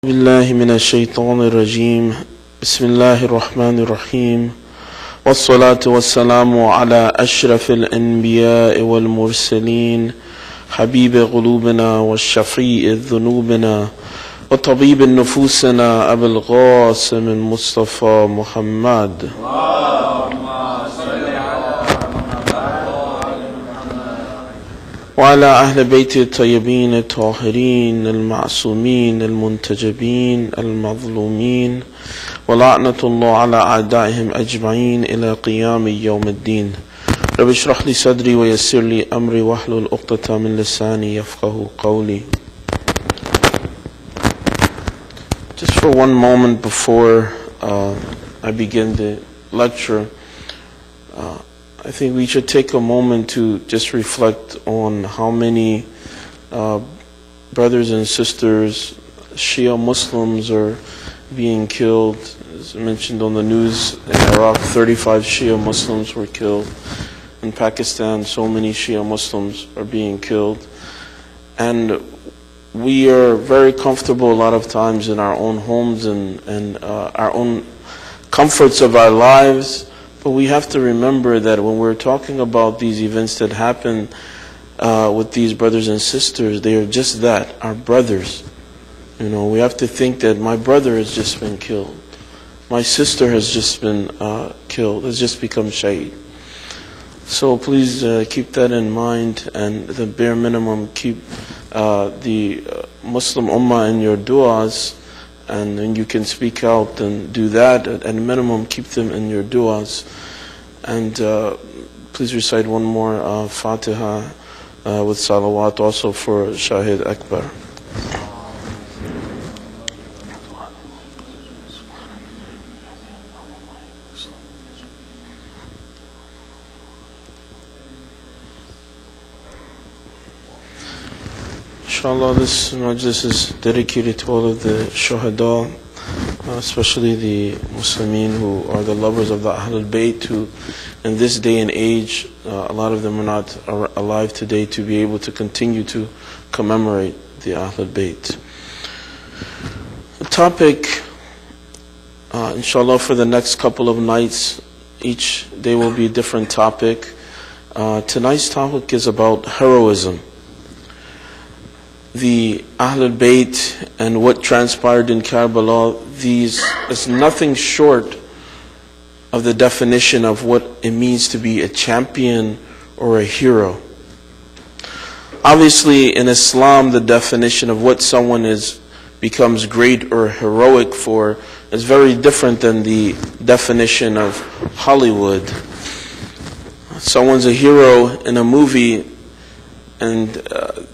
بالله من الشيطان الرجيم بسم الله الرحمن الرحيم والصلاة والسلام على أشرف الأنبياء والمرسلين حبيب قلوبنا والشفيع ذنوبنا وطبيب نفوسنا أبي القاسم المصطفى محمد وعلى أهل بيت الطيبين الطاهرين المعصومين المنتجبين المظلومين ولعنة الله على أعدائهم أجمعين إلى قيام يوم الدين. رب اشرح لي صدري ويسر لي أمري واحلل عقدة من لساني يفقه قولي. Just for one moment before I begin the lecture, I think we should take a moment to just reflect on how many brothers and sisters, Shia Muslims, are being killed. As mentioned on the news, in Iraq, 35 Shia Muslims were killed. In Pakistan, so many Shia Muslims are being killed. And we are very comfortable a lot of times in our own homes and our own comforts of our lives. But we have to remember that when we're talking about these events that happen with these brothers and sisters, they are just that, our brothers. You know, we have to think that my brother has just been killed. My sister has just been killed, has just become shaheed. So please keep that in mind, and the bare minimum, keep the Muslim Ummah in your du'as. And then you can speak out and do that. At a minimum, keep them in your du'as. And please recite one more Fatiha with salawat also for Shahid Akbar. Inshallah, this majlis is dedicated to all of the shuhada, especially the Muslimin who are the lovers of the Ahlul Bayt, who in this day and age, a lot of them are not alive today to be able to continue to commemorate the Ahlul Bayt. The topic, inshallah, for the next couple of nights, each day will be a different topic. Tonight's topic is about heroism. The Ahlul Bayt and what transpired in Karbala, these is nothing short of the definition of what it means to be a champion or a hero. Obviously, in Islam, the definition of what someone becomes great or heroic for is very different than the definition of Hollywood. Someone's a hero in a movie, and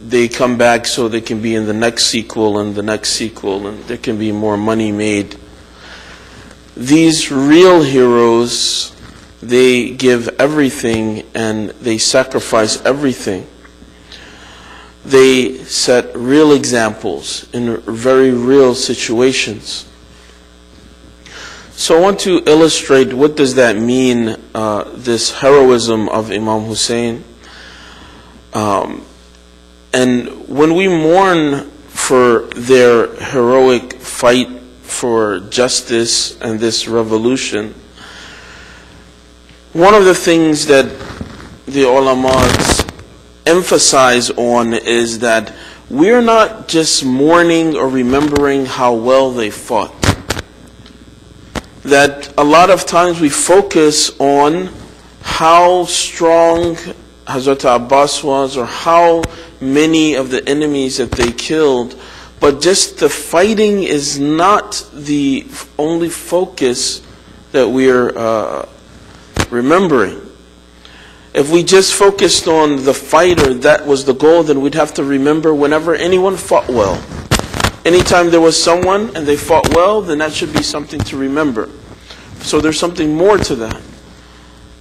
they come back so they can be in the next sequel and the next sequel, and there can be more money made. These real heroes, they give everything and they sacrifice everything. They set real examples in very real situations. So I want to illustrate what does that mean, this heroism of Imam Hussein. And when we mourn for their heroic fight for justice and this revolution, one of the things that the ulamas emphasize on is that we're not just mourning or remembering how well they fought. That a lot of times we focus on how strong Hazrat Abbas was, or how many of the enemies that they killed, but just the fighting is not the only focus that we're remembering. If we just focused on the fighter, that was the goal, then we'd have to remember whenever anyone fought well. Anytime there was someone and they fought well, then that should be something to remember. So there's something more to that.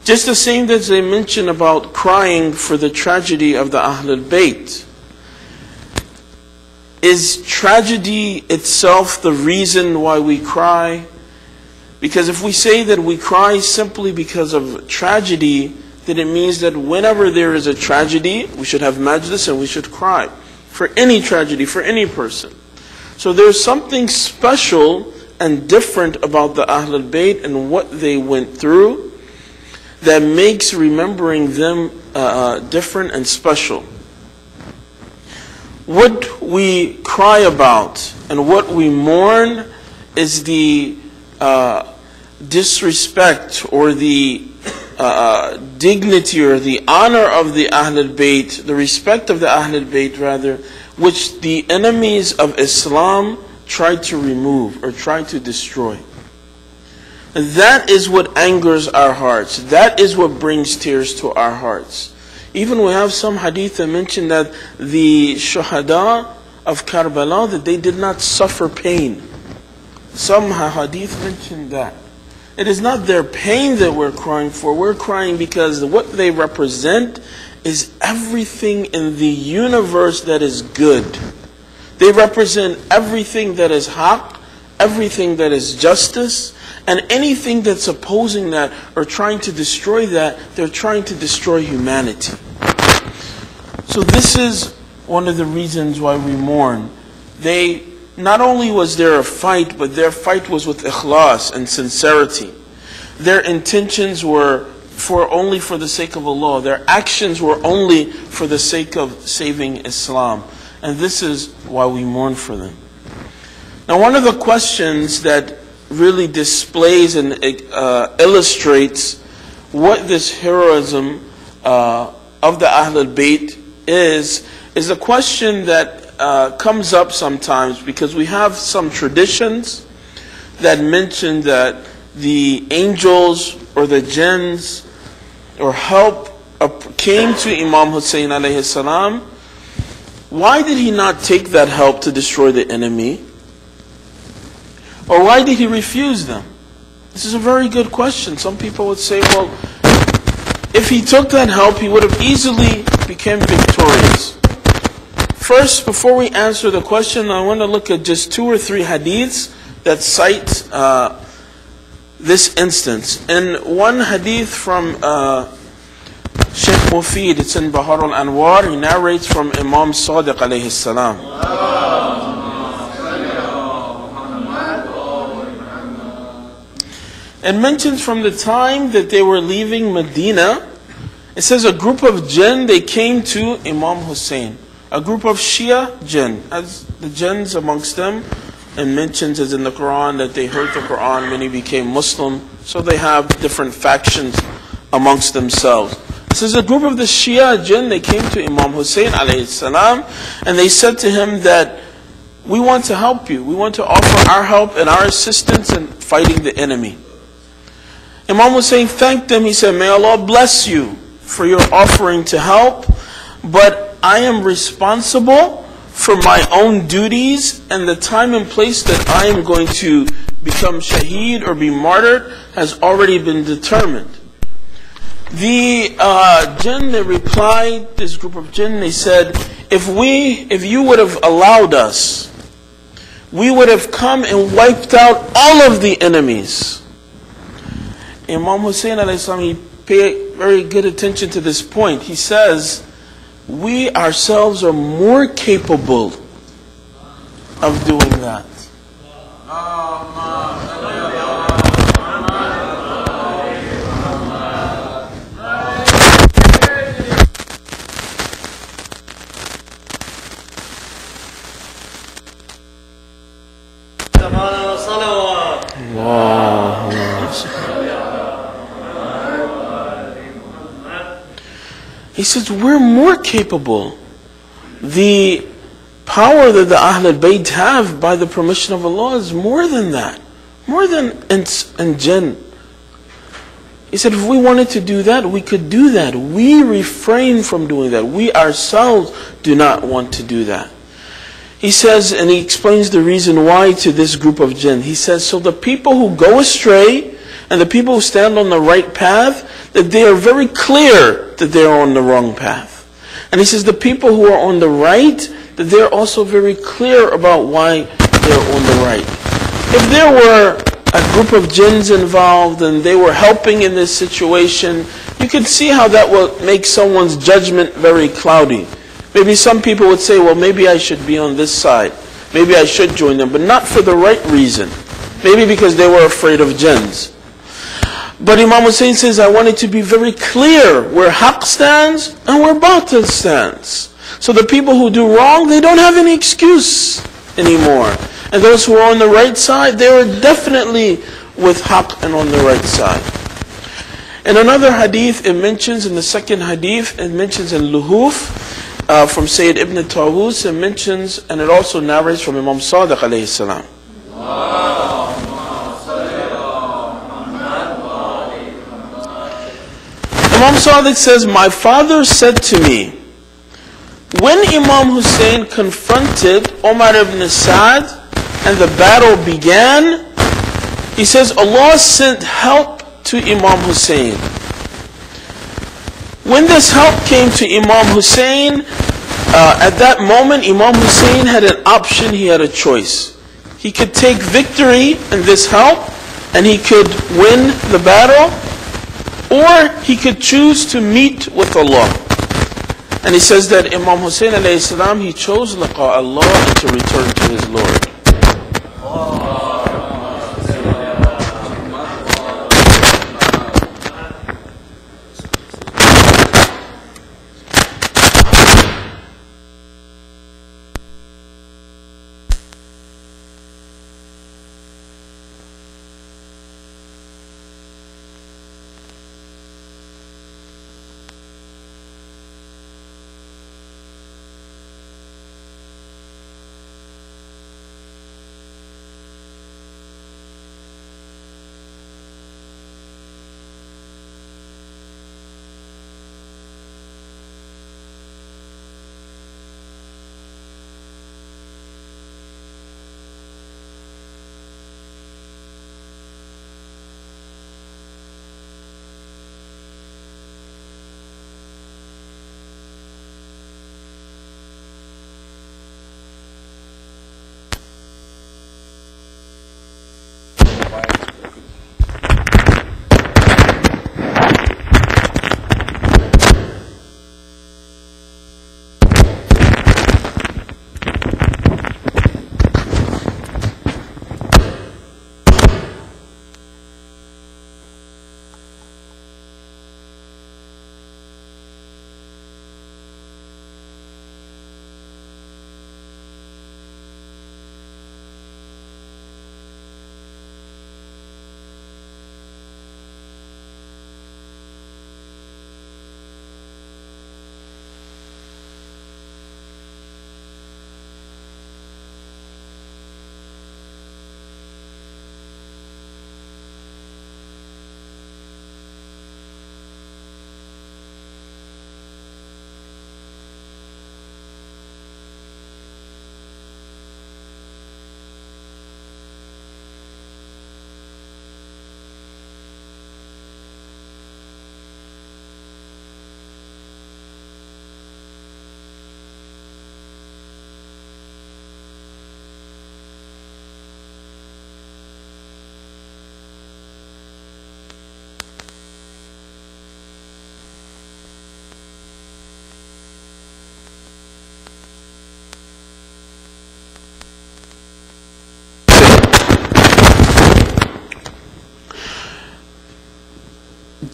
Just the same as they mention about crying for the tragedy of the Ahlul Bayt. Is tragedy itself the reason why we cry? Because if we say that we cry simply because of tragedy, then it means that whenever there is a tragedy, we should have majlis and we should cry. For any tragedy, for any person. So there's something special and different about the Ahlul Bayt and what they went through that makes remembering them different and special. What we cry about and what we mourn is the disrespect or the dignity or the honor of the Ahlul Bayt, the respect of the Ahlul Bayt rather, which the enemies of Islam tried to remove or tried to destroy. And that is what angers our hearts. That is what brings tears to our hearts. Even we have some hadith that mention that the shuhada of Karbala, that they did not suffer pain. Some hadith mention that. It is not their pain that we're crying for. We're crying because what they represent is everything in the universe that is good. They represent everything that is haqq, everything that is justice, and anything that's opposing that or trying to destroy that, they're trying to destroy humanity. So this is one of the reasons why we mourn. Not only was there a fight, but their fight was with ikhlas and sincerity. Their intentions were only for the sake of Allah. Their actions were only for the sake of saving Islam. And this is why we mourn for them. Now, one of the questions that really displays and illustrates what this heroism of the Ahlul Bayt is a question that comes up sometimes because we have some traditions that mention that the angels or the jinns or help came to Imam Hussein alayhi salam. Why did he not take that help to destroy the enemy? Or why did he refuse them? This is a very good question. Some people would say, well, if he took that help, he would have easily become victorious. First, before we answer the question, I want to look at just 2 or 3 hadiths that cite this instance. In one hadith from Sheikh Mufid, it's in Bahar al-Anwar, he narrates from Imam Sadiq alayhi salam. It mentions from the time that they were leaving Medina, it says a group of jinn, they came to Imam Hussein. A group of Shia jinn, as the jinns amongst them, and mentions as in the Quran that they heard the Quran when he became Muslim, so they have different factions amongst themselves. It says a group of the Shia jinn, they came to Imam Hussein alayhi salam, and they said to him that we want to help you, we want to offer our help and our assistance in fighting the enemy. Imam Hussein thanked them. He said, may Allah bless you for your offering to help, but I am responsible for my own duties, and the time and place that I am going to become shaheed or be martyred has already been determined. The jinn, they replied, this group of jinn, they said, if you would have allowed us, we would have come and wiped out all of the enemies. Imam Hussein alayhi salam, he paid very good attention to this point. He says, we ourselves are more capable of doing that. He says, we're more capable. The power that the Ahlul Bayt have by the permission of Allah is more than that. More than ins and jinn. He said, if we wanted to do that, we could do that. We refrain from doing that. We ourselves do not want to do that. He says, and he explains the reason why to this group of jinn. He says, so the people who go astray and the people who stand on the right path, that they are very clear that they are on the wrong path. And he says the people who are on the right, that they're also very clear about why they're on the right. If there were a group of jinns involved and they were helping in this situation, you can see how that will make someone's judgment very cloudy. Maybe some people would say, well, maybe I should be on this side. maybe I should join them, but not for the right reason. Maybe because they were afraid of jinns. But Imam Hussein says, I want it to be very clear where haqq stands and where batil stands. So the people who do wrong, they don't have any excuse anymore. And those who are on the right side, they are definitely with haqq and on the right side. In another hadith, it mentions, in the second hadith, it mentions in Luhuf, from Sayyid ibn Tawus, it mentions, and it also narrates from Imam Sadiq alayhi salam. Imam Sadiq says, my father said to me, when Imam Hussein confronted Umar ibn Sa'd and the battle began, he says, Allah sent help to Imam Hussein. When this help came to Imam Hussein, at that moment Imam Hussein had an option, he had a choice. He could take victory in this help and he could win the battle, or he could choose to meet with Allah. And he says that Imam Hussein alayhi salam, he chose liqa Allah and to return to his Lord.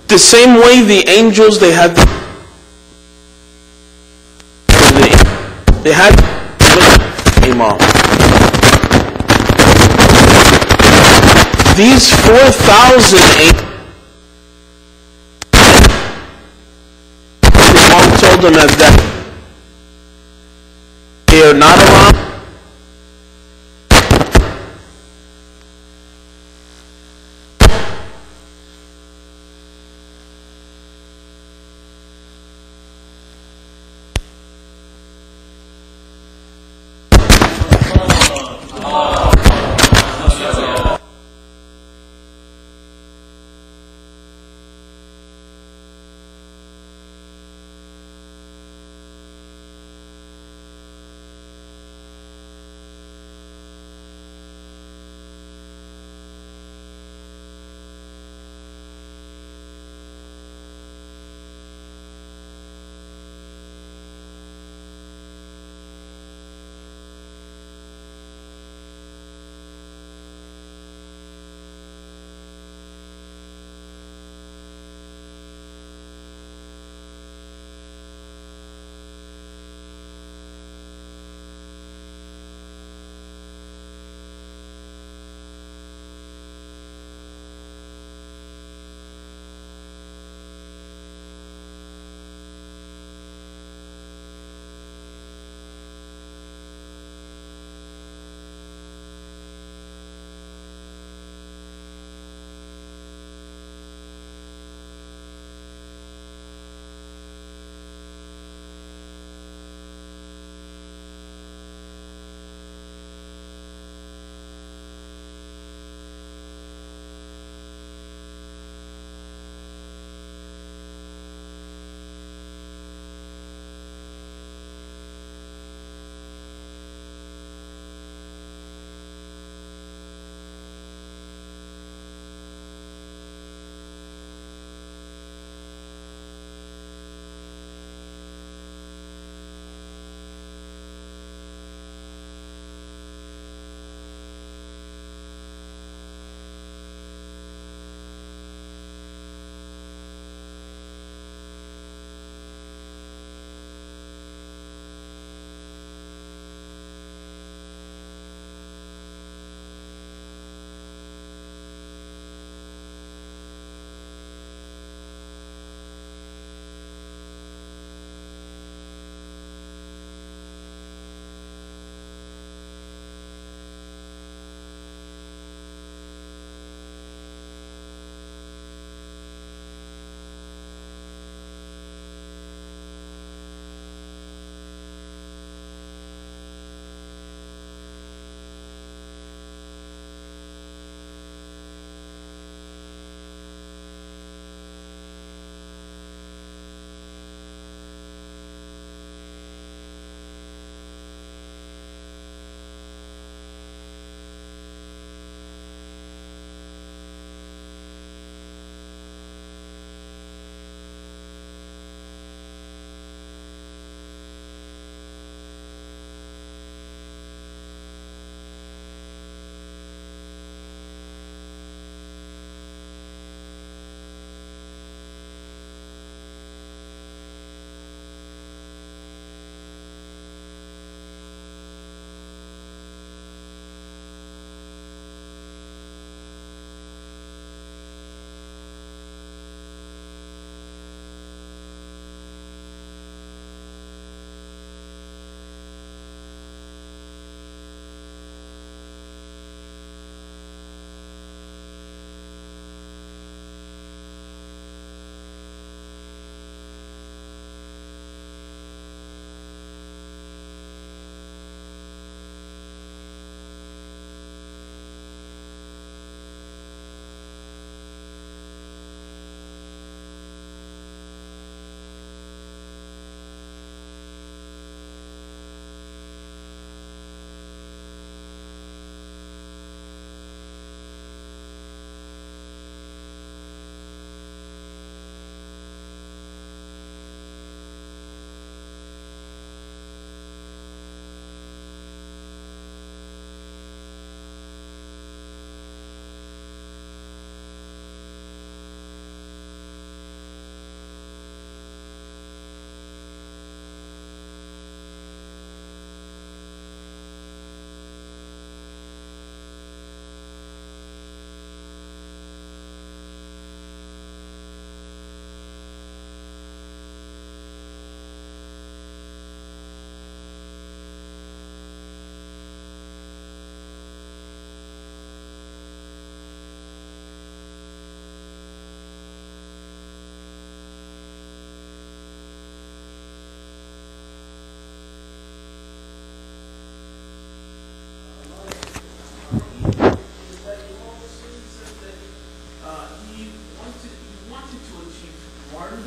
The same way the angels, they had Imam. These 4,000 angels, Imam told them that they are not around.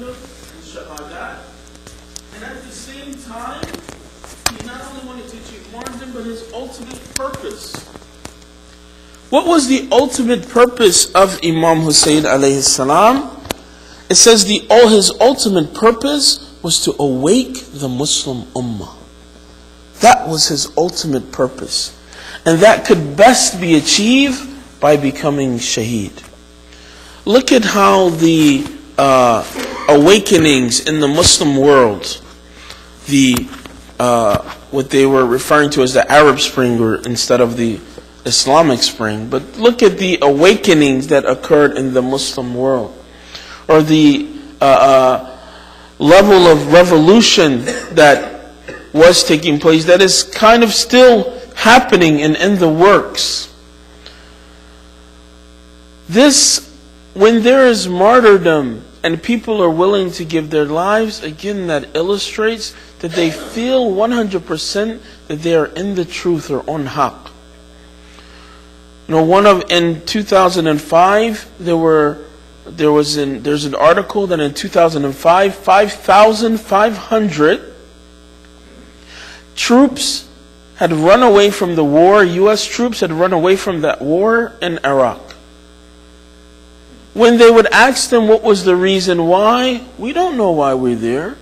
martyrdom and shahadat. And at the same time, he not only wanted to achieve martyrdom, but his ultimate purpose. What was the ultimate purpose of Imam Hussein alayhi salam? It says his ultimate purpose was to awake the Muslim ummah. That was his ultimate purpose. And that could best be achieved by becoming shaheed. Look at how the awakenings in the Muslim world, what they were referring to as the Arab Spring instead of the Islamic Spring, but look at the awakenings that occurred in the Muslim world, or the level of revolution that was taking place, that is kind of still happening and in the works. This, when there is martyrdom and people are willing to give their lives, again that illustrates that they feel 100% that they are in the truth or on haqq. In 2005, there's an article that in 2005, 5,500 troops had run away from the war. U.S. troops had run away from that war in Iraq. When they would ask them what was the reason why, we don't know why we're there.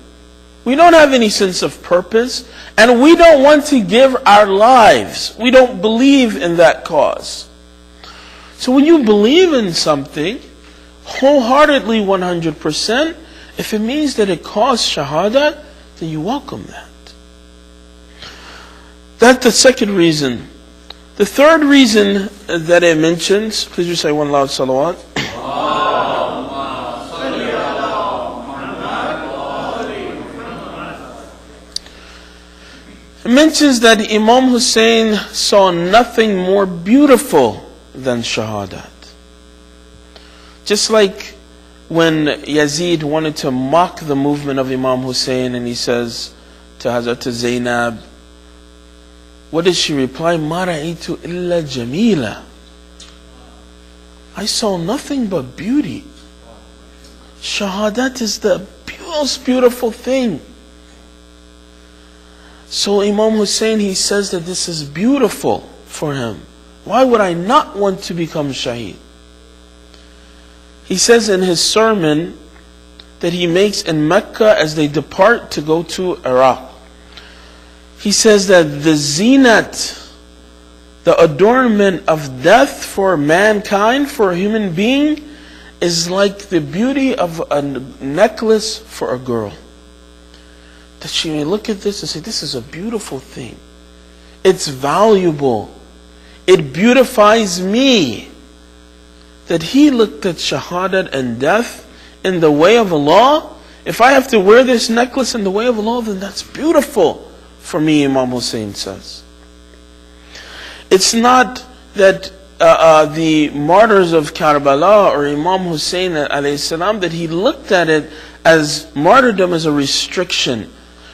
We don't have any sense of purpose, and we don't want to give our lives. We don't believe in that cause. So when you believe in something, wholeheartedly 100%, if it means that it caused shahadat, then you welcome that. That's the second reason. The third reason that it mentions, please just say one loud salawat. It mentions that Imam Hussein saw nothing more beautiful than shahadat. Just like when Yazid wanted to mock the movement of Imam Hussein, and he says to Hazrat Zainab, what does she reply? Ma ra'aytu illa jamila. I saw nothing but beauty. Shahadat is the most beautiful thing. So Imam Hussein, he says that this is beautiful for him. Why would I not want to become shaheed? He says in his sermon that he makes in Mecca as they depart to go to Iraq. He says that the zinat, the adornment of death for mankind, for a human being, is like the beauty of a necklace for a girl. That she may look at this and say, this is a beautiful thing. It's valuable. It beautifies me. That he looked at shahadat and death in the way of Allah. If I have to wear this necklace in the way of Allah, then that's beautiful for me, Imam Hussein says. It's not that the martyrs of Karbala or Imam Hussein alayhi salam, that he looked at it as martyrdom as a restriction,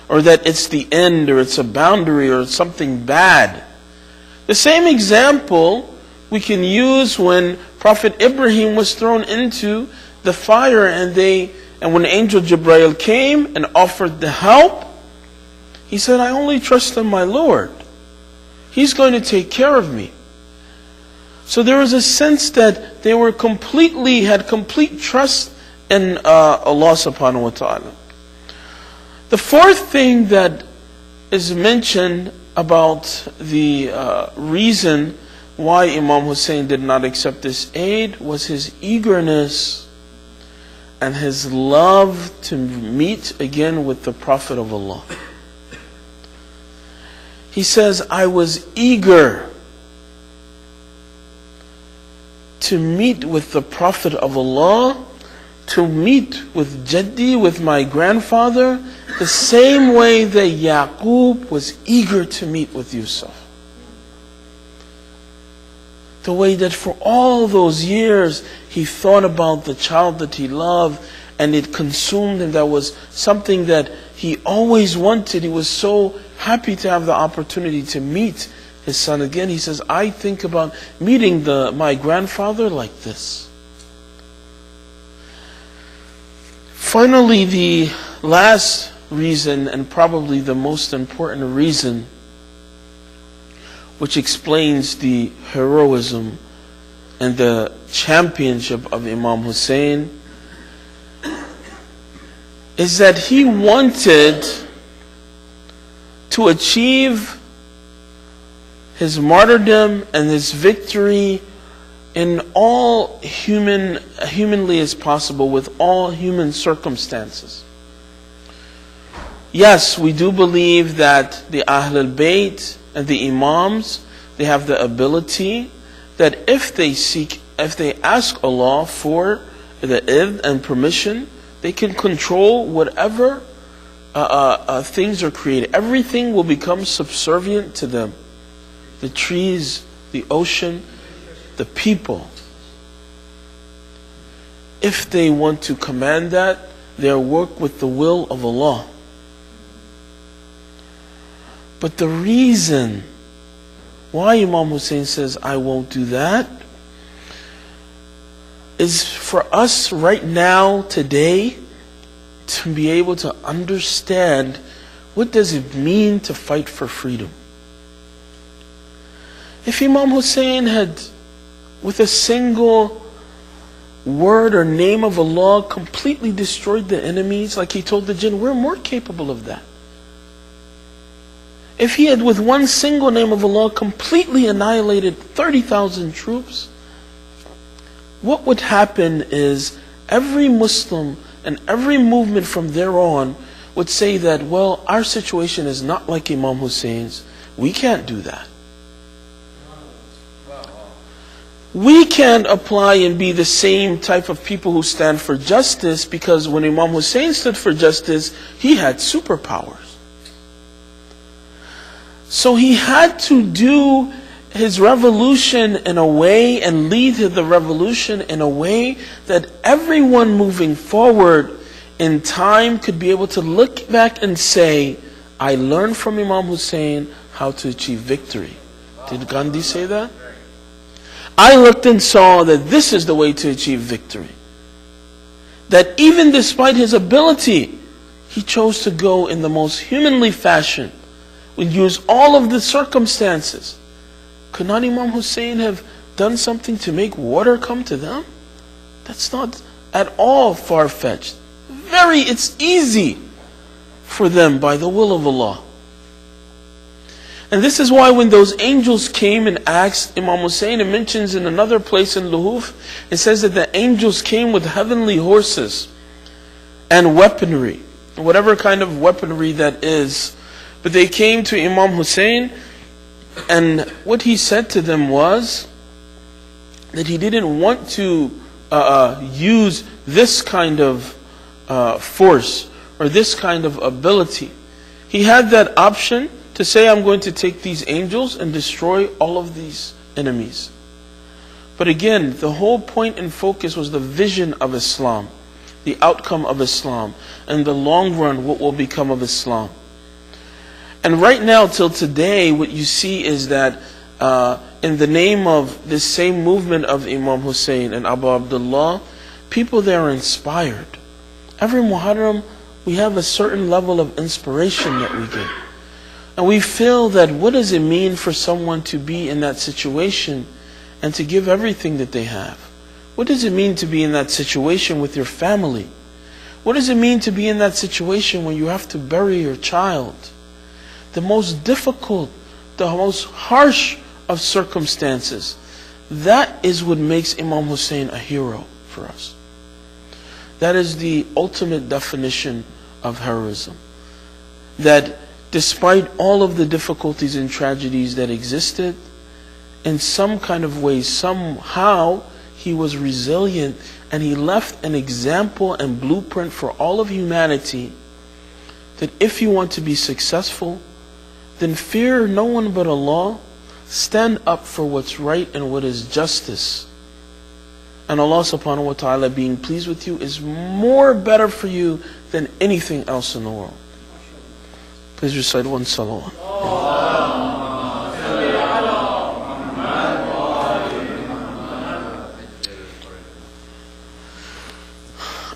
or that it's the end, or it's a boundary, or it's something bad. The same example we can use when Prophet Ibrahim was thrown into the fire, and when Angel Jibreel came and offered the help, he said, I only trust in my Lord. He's going to take care of me. So there was a sense that they were had complete trust in Allah subhanahu wa ta'ala. The fourth thing that is mentioned about the reason why Imam Hussein did not accept this aid was his eagerness and his love to meet again with the Prophet of Allah. He says, I was eager to meet with the Prophet of Allah, to meet with Jaddi, with my grandfather, the same way that Yaqub was eager to meet with Yusuf. The way that for all those years he thought about the child that he loved, and it consumed him. That was something that he always wanted. He was so happy to have the opportunity to meet his son again. He says, I think about meeting my grandfather like this. Finally, the last reason, and probably the most important reason, which explains the heroism and the championship of Imam Hussein, is that he wanted to achieve his martyrdom and his victory in all humanly as possible, with all human circumstances. Yes, we do believe that the Ahl al-Bayt and the Imams, they have the ability that if they ask Allah for the idhn and permission, they can control whatever things are created. Everything will become subservient to them. The trees, the ocean, the people. If they want to command that, they'll work with the will of Allah. But the reason why Imam Hussein says, I won't do that, is for us right now, today, to be able to understand what does it mean to fight for freedom. If Imam Hussein had, with a single word or name of Allah, completely destroyed the enemies, like he told the jinn, we're more capable of that. If he had, with one single name of Allah, completely annihilated 30,000 troops, what would happen is every Muslim and every movement from there on would say that, well, our situation is not like Imam Hussein's. We can't do that. We can't apply and be the same type of people who stand for justice, because when Imam Hussein stood for justice, he had superpowers. So he had to do his revolution in a way and lead the revolution in a way that everyone moving forward in time could be able to look back and say, I learned from Imam Hussein how to achieve victory. Did Gandhi say that? I looked and saw that this is the way to achieve victory. That even despite his ability, he chose to go in the most humanly fashion. We use all of the circumstances. Could not Imam Hussein have done something to make water come to them? That's not at all far-fetched. It's easy for them by the will of Allah. And this is why when those angels came and asked Imam Hussein, it mentions in another place in Luhuf, it says that the angels came with heavenly horses and weaponry, whatever kind of weaponry that is. But they came to Imam Hussein, and what he said to them was that he didn't want to use this kind of force or this kind of ability. He had that option to say, I'm going to take these angels and destroy all of these enemies. But again, the whole point and focus was the vision of Islam, the outcome of Islam, and the long run, what will become of Islam. And right now, till today, what you see is that in the name of this same movement of Imam Hussein and Abu Abdullah, people there are inspired. Every Muharram, we have a certain level of inspiration that we get. And we feel that what does it mean for someone to be in that situation and to give everything that they have? What does it mean to be in that situation with your family? What does it mean to be in that situation when you have to bury your child? The most difficult, the most harsh of circumstances. That is what makes Imam Hussein a hero for us. That is the ultimate definition of heroism. That despite all of the difficulties and tragedies that existed, in some kind of way, somehow, he was resilient, and he left an example and blueprint for all of humanity that if you want to be successful, then fear no one but Allah, stand up for what's right and what is justice. And Allah subhanahu wa ta'ala being pleased with you is more better for you than anything else in the world. Please recite one salawat.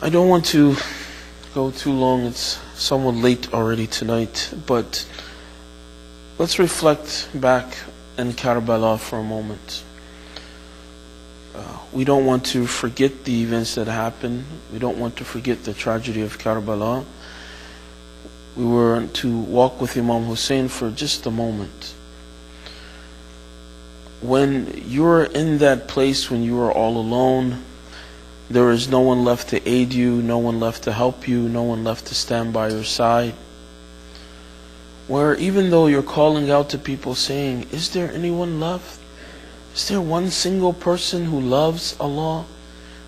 I don't want to go too long. It's somewhat late already tonight, but let's reflect back in Karbala for a moment. We don't want to forget the events that happened. We don't want to forget the tragedy of Karbala. We were to walk with Imam Hussein for just a moment. When you're in that place, when you are all alone, there is no one left to aid you, no one left to help you, no one left to stand by your side. Where even though you're calling out to people saying, is there anyone left? Is there one single person who loves Allah?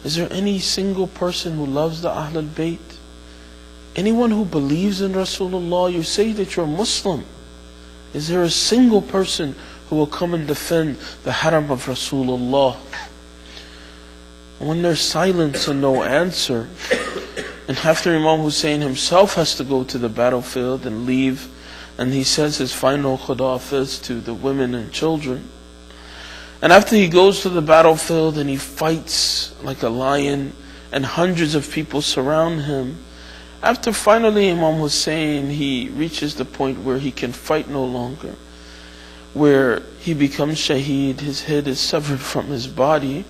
Is there any single person who loves the Ahlul Bayt? Anyone who believes in Rasulullah? You say that you're Muslim. Is there a single person who will come and defend the haram of Rasulullah? When there's silence and no answer, and after Imam Hussein himself has to go to the battlefield and leave, and he says his final khudafis to the women and children, and after he goes to the battlefield and he fights like a lion and hundreds of people surround him, after finally Imam Hussein, he reaches the point where he can fight no longer, where he becomes shaheed, his head is severed from his body.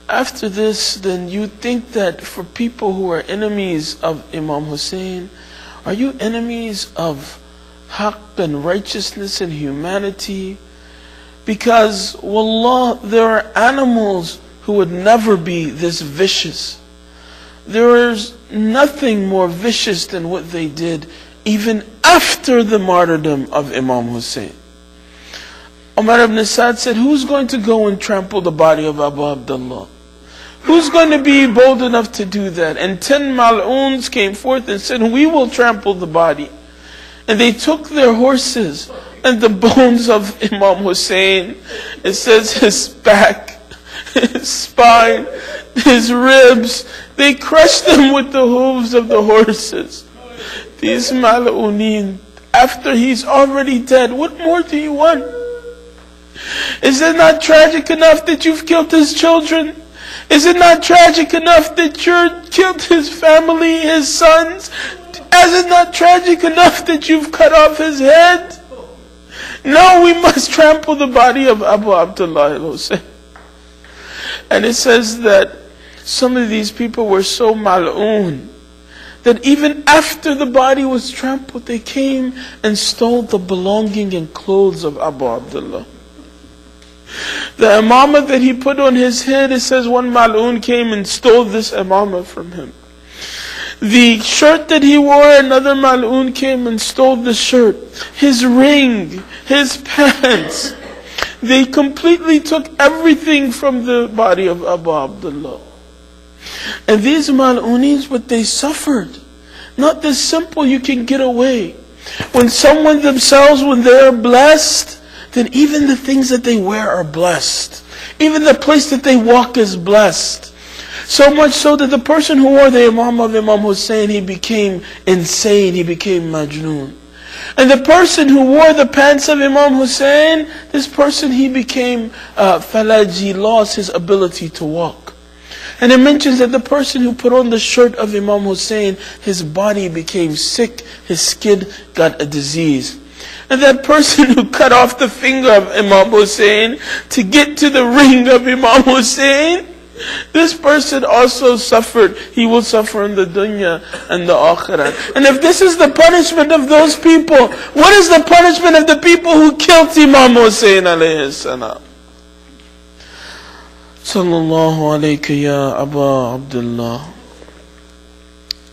After this, then you think that for people who are enemies of Imam Hussein, are you enemies of haqq and righteousness and humanity? Because, wallah, there are animals who would never be this vicious. There is nothing more vicious than what they did even after the martyrdom of Imam Hussein. Umar ibn Sa'd said, who's going to go and trample the body of Abu Abdullah? Who's going to be bold enough to do that? And 10 mal'oons came forth and said, we will trample the body. And they took their horses and the bones of Imam Hussein. It says his back, his spine, his ribs, they crushed them with the hooves of the horses. These mal'ooneen, after he's already dead, what more do you want? Is it not tragic enough that you've killed his children? Is it not tragic enough that you've killed his family, his sons? Is it not tragic enough that you've cut off his head? No, we must trample the body of Abu Abdullah al-Hussein. And it says that some of these people were so mal'oon that even after the body was trampled, they came and stole the belonging and clothes of Abu Abdullah. The imamah that he put on his head, it says one mal'oon came and stole this imamah from him. The shirt that he wore, another mal'oon came and stole the shirt. His ring, his pants. They completely took everything from the body of Abu Abdullah. And these mal'ooneens, what they suffered, not this simple you can get away. When someone themselves, when they're blessed, then even the things that they wear are blessed. Even the place that they walk is blessed. So much so that the person who wore the imam of Imam Hussein, he became insane, he became majnoon. And the person who wore the pants of Imam Hussein, this person, he became falaji, lost his ability to walk. And it mentions that the person who put on the shirt of Imam Hussein, his body became sick, his skin got a disease. And that person who cut off the finger of Imam Hussein to get to the ring of Imam Hussein, this person also suffered. He will suffer in the dunya and the akhirah. And if this is the punishment of those people, what is the punishment of the people who killed Imam Hussein alayhi salam? Sallallahu alayka ya Aba Abdullah.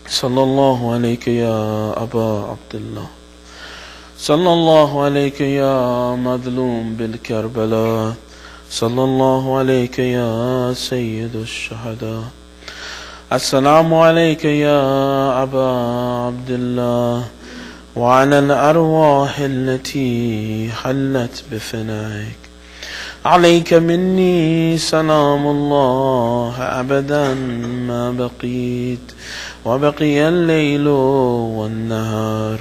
Sallallahu alayka ya Aba Abdullah. Sallallahu alayka ya madloom bil Karbala. Sallallahu alayka ya Sayyid al-Shuhada. Assalamu alayka ya Aba Abdullah. Wa ala al-arwah allati hallat bifanaik. عليك مني سلام الله أبدا ما بقيت وبقي الليل والنهار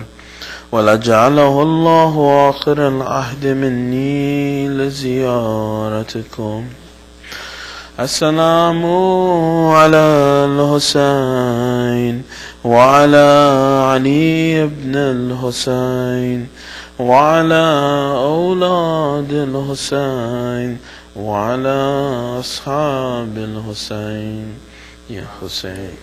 ولجعله الله آخر العهد مني لزيارتكم السلام على الحسين وعلى علي بن الحسين وعلى أولاد الحسين وعلى أصحاب الحسين. يا حسين